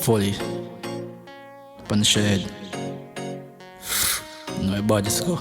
fully on the shed. No body's go.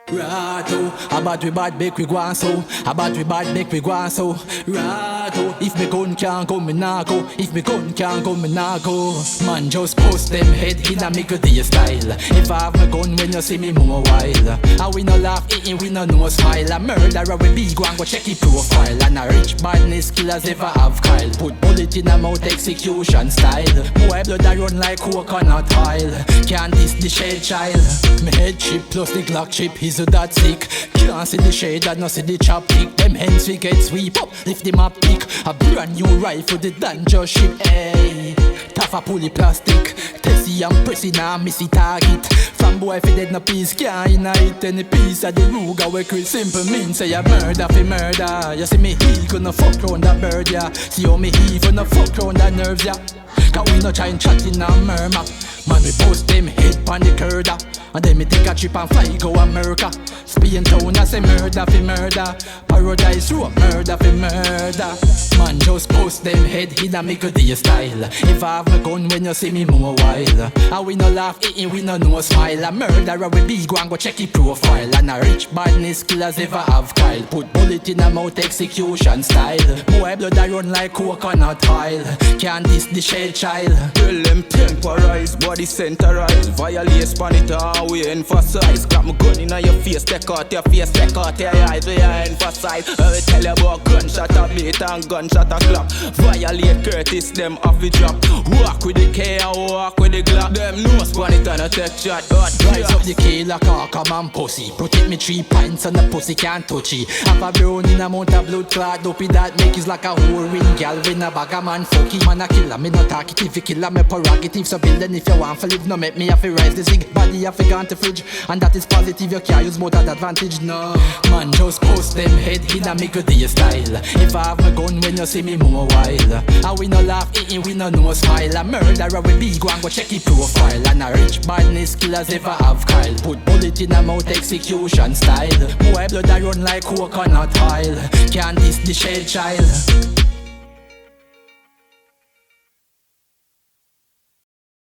Rato, about we bad make we go on so. About we bad make we go on so. Rato, if me gun can't go, me nah go. If me gun can't go, me nah go. Man just post them head in a make a day style. If I have my gun when you see me more wild. And we no laugh, we no no smile. A murderer we be go and go check his profile. And a rich badness killers ever have Kyle. Put bullet in a mouth execution style. Boy blood a run like coconut oil. Can't diss the shade child. Me head chip plus the Glock chip is that sick. Can't see the shade and not see the chopstick. Them hands we get sweep up, lift them up pick. A brand new rifle the danger ship. Hey, tough a pulley plastic. Tessie and pressy now missy target. From boy fi dead no peace can't inherit any piece of the Ruger we kill simple mean say a murder fi murder. You see me he gonna fuck round that bird yeah. See how me he gonna fuck round that nerves yeah. Cause we no try and chat in a murmur. Man we post them head pon the curda. And then me take a trip and fly go America. Spain town I say murder fi murder. Paradise road murder fi murder. Man just post them head in a make a day style. If I have a gun when you see me more wild. And we no laugh, we no no smile. A murderer we be go and go check his profile. And a rich badness killers ever have Kyle. Put bullet in a mouth execution style. Boy blood a run like coconut oil. Can't diss the shade child. Tell them temporize, body centerize. Violate span it all, we emphasize. Clap my gun in your face, take out your face, take out your eyes, we emphasize. We tell you about gunshot a beat and gunshot a clap. Violate Curtis, them off the drop. Walk with the K and walk with the Glock. Them know span it and a take shot. Rise up the K like a common pussy. Protect me 3 pints and the pussy can't touch it. Have a brown in a mount of blood clot. Dopey that make is like a whole ring. Gal win a bag of man fuck it. Man a killer, me not talk it. If you kill me prerogative. So building if you want to live. No make me have to rise the zig. Body have to go on the fridge. And that is positive, you can't use more that advantage. No, man just post them head in a make a day style. If I have my gun when you see me more wild. And we no laugh, we no no smile. A murderer we be go and go check his profile. And a rich badness killers ever have Kyle. Put bullet in a mouth execution style. Boy blood a run like coconut oil. Can't diss the shade child.